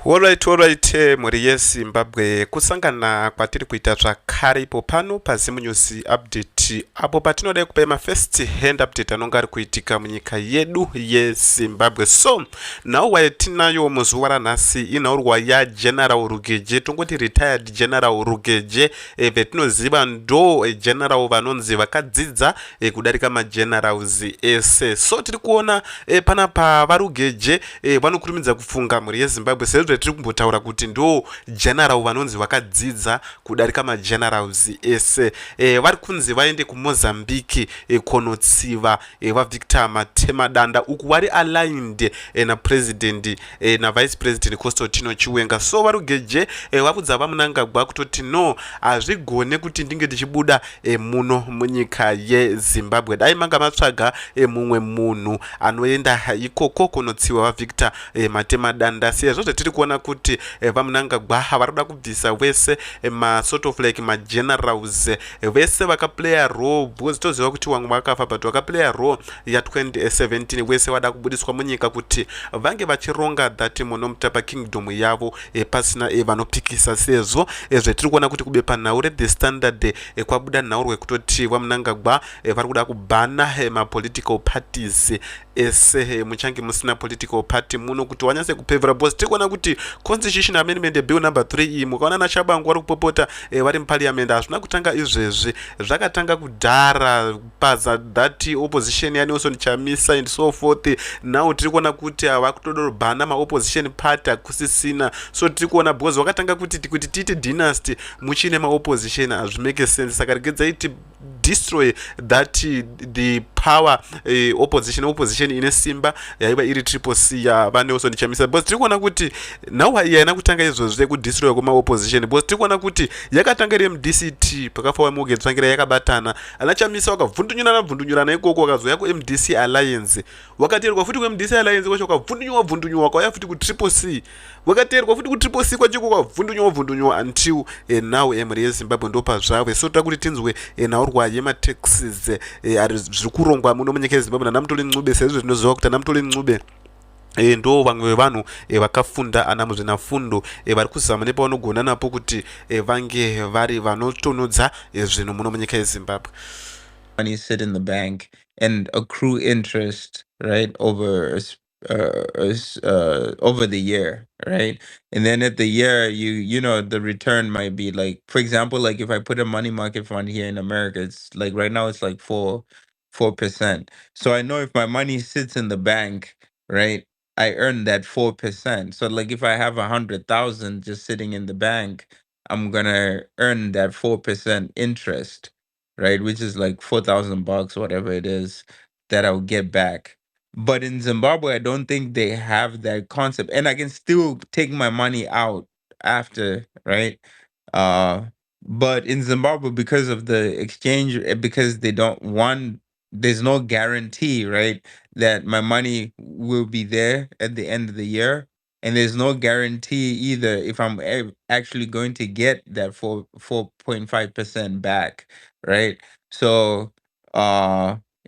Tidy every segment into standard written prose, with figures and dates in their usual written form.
Alright, muri yeZimbabwe kusangana kwatiri kuita zvakare ipo pano paZimu News Update, apo patinoda kupa mafirst hand update anonga ari kuitika munyika yedu yeZimbabwe. So nhau watinayo muzuva ranhasi inhaurwa yaGeneral Rugeje, tongoti retired General Rugeje, vetinoziva ndo general vanonzi vakadzidza kudarika magenerals ese. So tiri kuona panapa vaRugeje vanokurumidza kufunga muri yeZimbabwe sezvo tiri kumbotaura kuti ndo general vanonzi vakadzidza kudarika magenerals ese. Vari kunzi vaende kuMozambique konotsiva vaVictor Matemadanda uku vari aligned napresident navice president Constantino Chiwenga. So vaRugeje vakudza vaMnangagwa kutoti no, hazvigone kuti ndinge ndichibuda muno munyika yeZimbabwe. Dai manga matsvaga mumwe munhu anoenda ikoko kunotsiva vaVictor Matemadanda, sezvo zvatiri kuona kuti vaMnangagwa vari kuda kubvisa vese sort of like magenerals vese vakaplaya role, because toziva kuti vamwe vakafa but vakaplaya role ya2017 vese vada kubudiswa munyika kuti vange vachironga that munomutapa kingdom yavo pasina vanopikisa, sezvo zvetiri kuona kuti kubepa nhau reThe Standard kwabuda nhau rwekutoti vaMnangagwa vari kuda kubhana mapolitical parties ese muchange musina political party muno kuti wanyase kupevera, because tiri kuona kuti constitution amendment bill number 3 mukaona naChabangu vari kupopota vari muparliament hazvina kutanga izvezvi, zvakatanga kudhara paza that opposition yaNelson Chamisa and so forth. Now tiri kuona kuti vakutodobhana maopposition party hakusisina, so tiri kuona because vakatanga kuti tiite dynasty muchine maopposition hazvimake sense, saka rigedza iti destroy that the power opposition ine simba yaiva iri triple C yaNelson Chamisa, because tiri kuona kuti now yaina kutanga izvozvo yekudestroy kwemaopposition, because tiri kuona kuti yakatanga iri MDCT pakafa Mugedzwangira yakabatana anaChamisa wakavhundunyurana ikoko wakazoya kuMDC Alliance, wakateerwa futi kuMDC Alliance kwacho wakavhundunywa wakauya futi kutriple C, wakateerwa futi kutriple C kwacho wakavhundunywa until now muri yeZimbabwe ndopa zvave. So toda kuti tinzwe nhaurwa yemataxes zviri kurongwa muno munyika yeZimbabwe naNamutoli Ncube, sezvo zvinoziva kuti Namutoli Ncube ndo vamwe vevanhu vakafunda ana muzvinafundo vari kuzama nepavanogona napo kuti vange vari vanotonodza zvinhu muno munyika yeZimbabwe. Money sit in the bank and accrue interest, right, over the year, right? And then at the year, you know the return might be like, for example, like if I put a money market fund here in America, it's like right now it's like 4%. So I know if my money sits in the bank, right, I earn that 4%. So like if I have 100,000 just sitting in the bank, I'm gonna earn that 4% interest, right? Which is like $4,000, whatever it is, that I'll get back. But in Zimbabwe, I don't think they have that concept, and I can still take my money out after, right? But in Zimbabwe, because of the exchange, because they don't want, there's no guarantee, right, that my money will be there at the end of the year, and there's no guarantee either if I'm actually going to get that 4.5% back, right? So,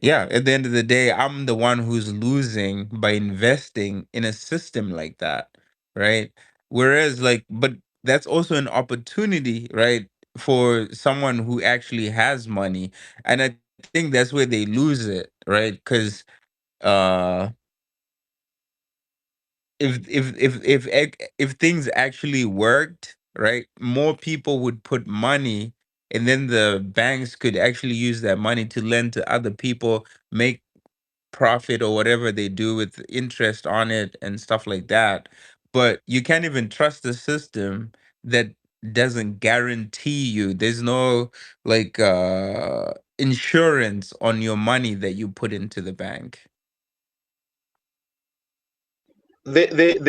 yeah, at the end of the day, I'm the one who's losing by investing in a system like that, right? Whereas, like, but that's also an opportunity, right, for someone who actually has money, and I think that's where they lose it, right? Because uh if things actually worked, right, more people would put money, and then the banks could actually use that money to lend to other people, make profit or whatever they do with interest on it and stuff like that. But you can't even trust the system that doesn't guarantee you. There's no like insurance on your money that you put into the bank. There's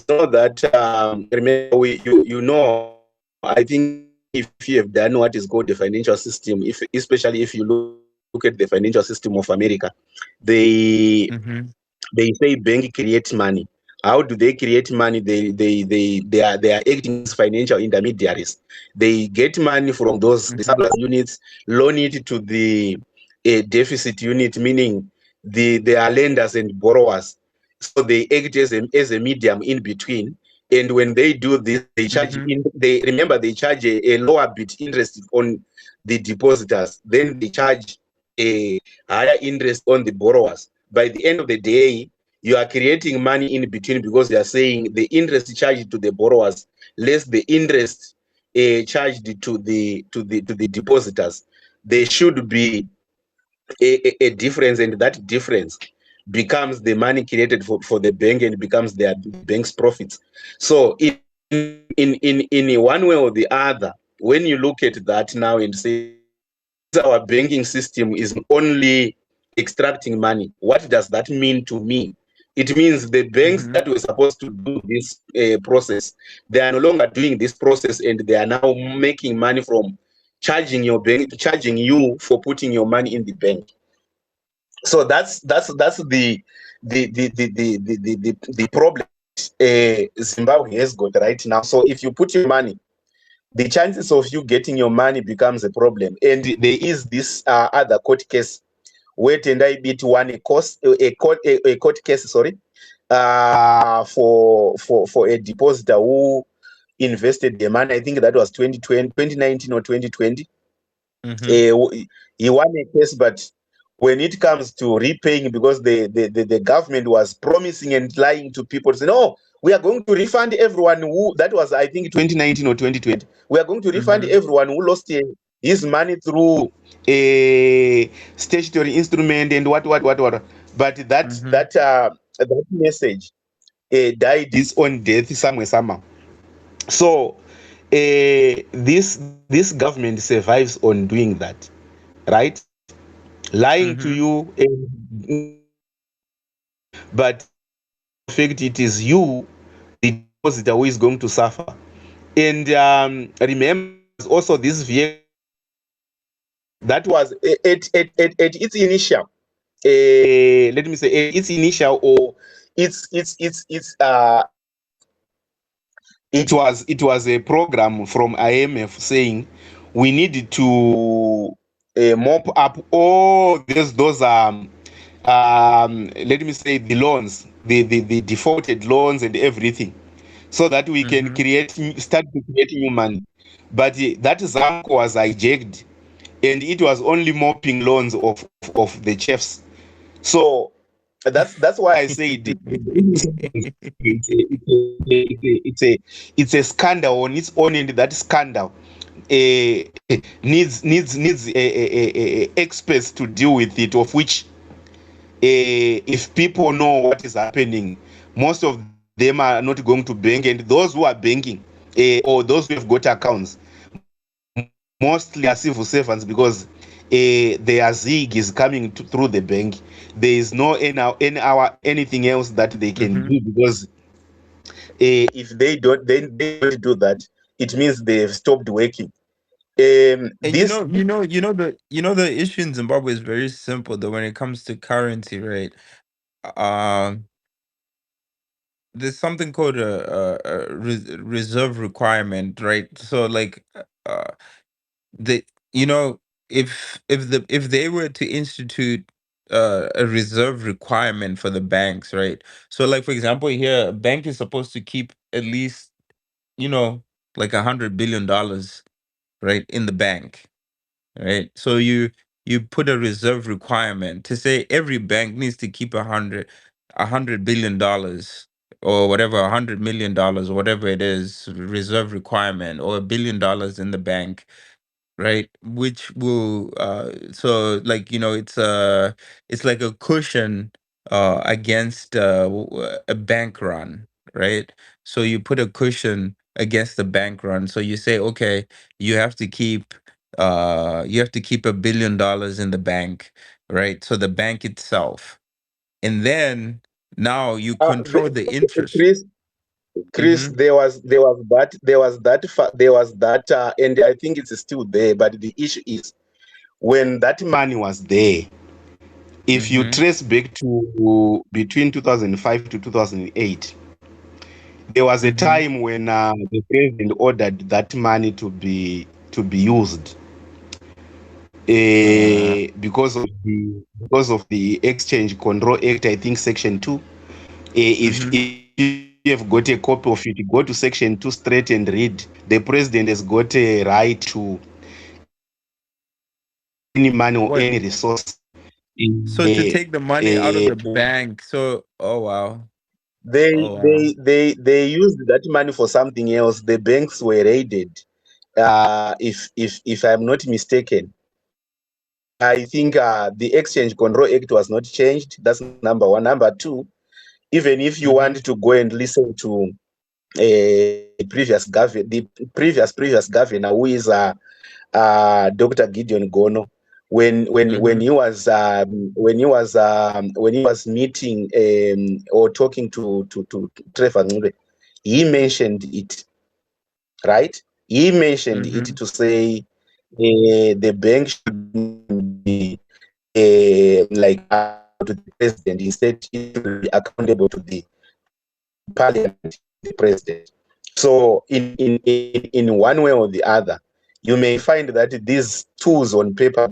no that remember you know, I think if you have done what is called the financial system, especially if you look at the financial system of America, they say bank creates money. How do they create money? They are acting as financial intermediaries. They get money from those the surplus units, loan it to the deficit unit, meaning they are lenders and borrowers. So they act as a medium in between. And when they do this, they charge they charge a lower bit interest on the depositors. Then they charge a higher interest on the borrowers. By the end of the day, you are creating money in between, because they are saying the interest charged to the borrowers less the interest charged to the depositors. There should be a difference, and that difference becomes the money created for the bank, and becomes their bank's profits. So in one way or the other, when you look at that now and say our banking system is only extracting money, what does that mean to me? It means the banks that were supposed to do this process, they are no longer doing this process, and they are now making money from charging your bank, charging you for putting your money in the bank. So that's the problem Zimbabwe has got right now. So if you put your money, the chances of you getting your money becomes a problem. And there is this other court case where Tendai Bit won a court case, sorry, for a depositor who invested the money. I think that was 2019 or 2020. He won a case, but when it comes to repaying, because the government was promising and lying to people, saying, "Oh, we are going to refund everyone who," that was, I think, 2019 or 2020. "We are going to refund everyone who lost his money through a statutory instrument and what. But that message died its own death somewhere somehow. So this government survives on doing that, right? Lying to you and but in fact it is you, the depositor, who is going to suffer. And remember, also this vehicle that was at its initial, let me say, its initial, or its it was a program from IMF saying we need to mop up all those let me say, the loans, the defaulted loans and everything, so that we can start to create new money. But that Zamco was hijacked, and it was only mopping loans of the chefs. So that's why I said it's a scandal on its own, and that scandal needs experts to deal with it, of which if people know what is happening, most of them are not going to bank, and those who are banking, or those who have got accounts, mostly are civil servants, because their zig is coming through the bank. There is no anything else that they can do, because if they don't do that, it means they've stopped working. And This the issue in Zimbabwe is very simple though when it comes to currency, right? Um, there's something called a reserve requirement, right? So like the you know if they were to institute a reserve requirement for the banks, right? So like for example, here a bank is supposed to keep at least like $100 billion, right, in the bank, right? So you put a reserve requirement to say every bank needs to keep $100 billion or whatever, $100 million or whatever it is, reserve requirement, or $1 billion in the bank, right? Which will so like it's like a cushion against a bank run, right? So you put a cushion against the bank run. So you say, okay, you have to keep $1 billion in the bank, right? So the bank itself, and then now you control the interest. Chris, Mm-hmm. there was that, and I think it's still there. But the issue is, when that money was there, if you Mm-hmm. trace back to between 2005 to 2008, there was a Mm-hmm. time when the president ordered that money to be used, Uh, because of the Exchange Control Act, I think Section 2. If Mm-hmm. you have got a copy of it, go to section 2 straight and read. The president has got a right to any money or What? any resource. So to eh, take the money out of eh, the bank. So, oh wow. they Oh wow. they used that money for something else. The banks were raided. If I'm not mistaken, I think the Exchange Control Act was not changed. That's number one. Number two, even if you Mm-hmm. want to go and listen to the previous governor, who is Dr. Gideon Gono, when Mm-hmm. he was meeting or talking to Trevor Ngube, he mentioned it, right? He mentioned it Mm-hmm. to say the bank should be like to the president. Instead, it should be accountable to the parliament, the president. So in one way or the other, you may find that these tools on paper,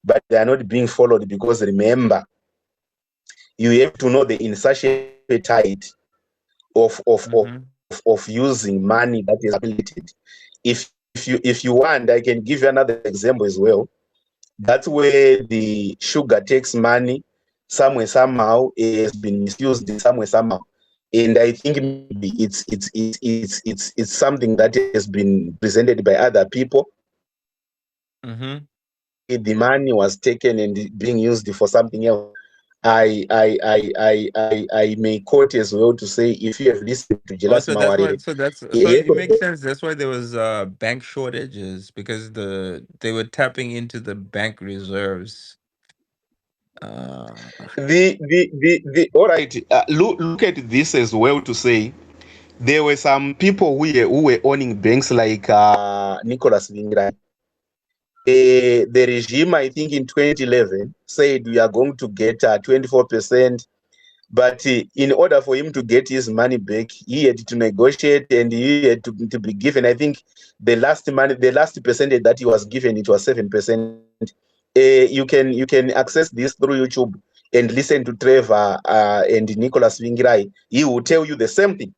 but they are not being followed, because remember, you have to know the insatiable appetite Mm-hmm. of using money that is accumulated. If you want, I can give you another example as well. That's where the sugar takes money somewhere somehow has been misused somewhere somehow, and I think maybe it's something that has been presented by other people. Mm-hmm. The money was taken and being used for something else. I may quote as well to say, if you have listened to Oh, Jelas so that's why. Mawarire, So that's so he it makes sense. That's why there was bank shortages because they were tapping into the bank reserves. Uh, all right, look at this as well to say, there were some people who were owning banks like Nicholas Vingra. The regime, I think in 2011, said we are going to get 24%, but in order for him to get his money back, he had to negotiate, and he had to be given, I think, the last percentage that he was given, it was 7%. You can access this through YouTube and listen to Trevor and Nicholas Vingirai. He will tell you the same thing.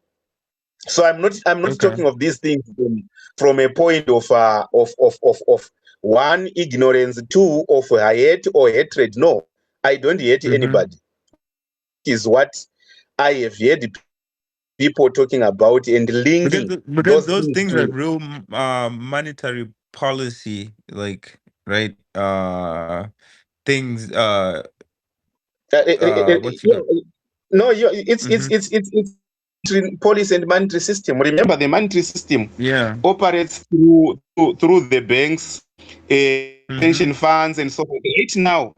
So I'm not okay. talking of these things from a point of one, ignorance, two, of hate or hatred. No, I don't hate Mm-hmm. anybody. Is what I have heard people talking about and linking Because those those things things are to. real monetary policy, like right things what you Yeah, got. no, Mm-hmm. it's policy and monetary system. Remember, the monetary system Yeah. operates through the banks, Mm-hmm. pension funds, and so on. Right now,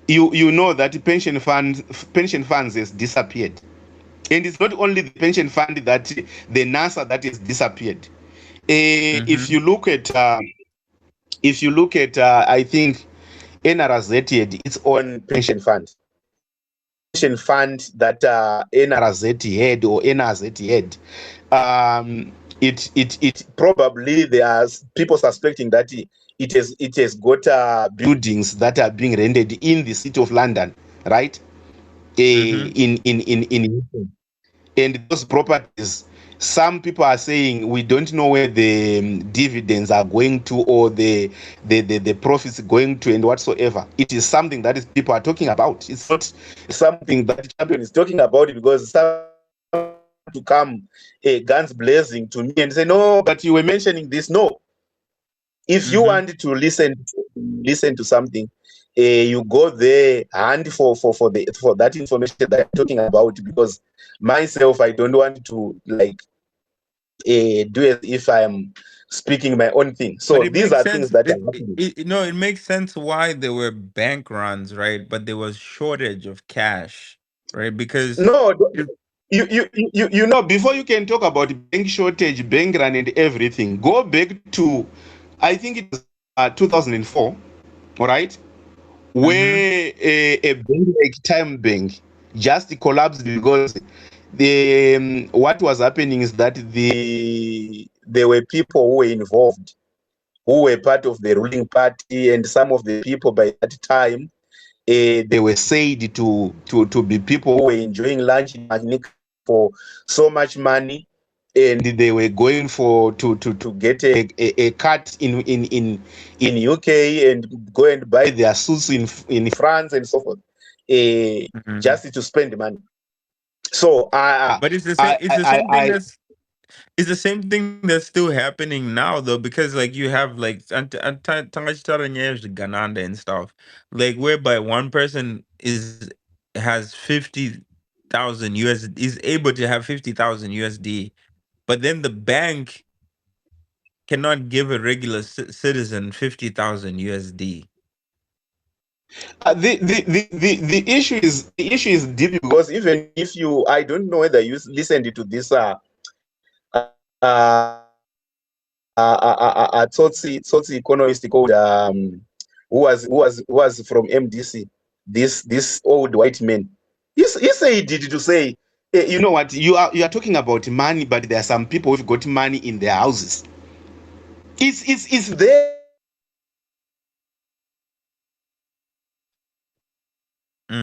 you know that pension funds has disappeared, and it's not only the pension fund, that the NASA that has disappeared. If Mm-hmm. you look at I think NRZ had its own pension fund. Pension fund that NRZ had, or NRZ had, it probably, there's people suspecting that it has got buildings that are being rented in the city of London, right? Mm-hmm. In and those properties, some people are saying we don't know where the dividends are going to, or the profits going to, and whatsoever. It is something that is people are talking about. It's not something that champion is talking about, because some to come guns blazing to me and say, no, but you were mentioning this. No, if you Mm-hmm. want to listen to something, you go there, and for that information that I'm talking about, because myself, I don't want to, like, do as if I am speaking my own thing. But So it these makes are things sense. that are happening. No, it makes sense why there were bank runs, right? But there was shortage of cash, right? Because No, if, before you can talk about bank shortage, bank run, and everything, go back to, I think it was 2004, all right, mm-hmm. where a bank like Time Bank just collapsed, because what was happening is that there were people who were involved, who were part of the ruling party, and some of the people by that time, they were said to be people who were enjoying lunch in Martinique for so much money, and they were going for to get a cut in UK and go and buy their suits in France and so forth, Mhm. just to spend money. So But it's the same. I It's I the I, same thing I that's. It's the same thing that's still happening now, though, because like you have like Gananda and stuff, like whereby one person is has 50,000 US is able to have 50,000 USD, but then the bank cannot give a regular citizen 50,000 USD. the issue is deep, because even if you, I don't know whether you listened to this Tsotsi economist called who was from MDC, this old white man. He said it to say, you know what, you are talking about money, but there are some people who've got money in their houses. It's there.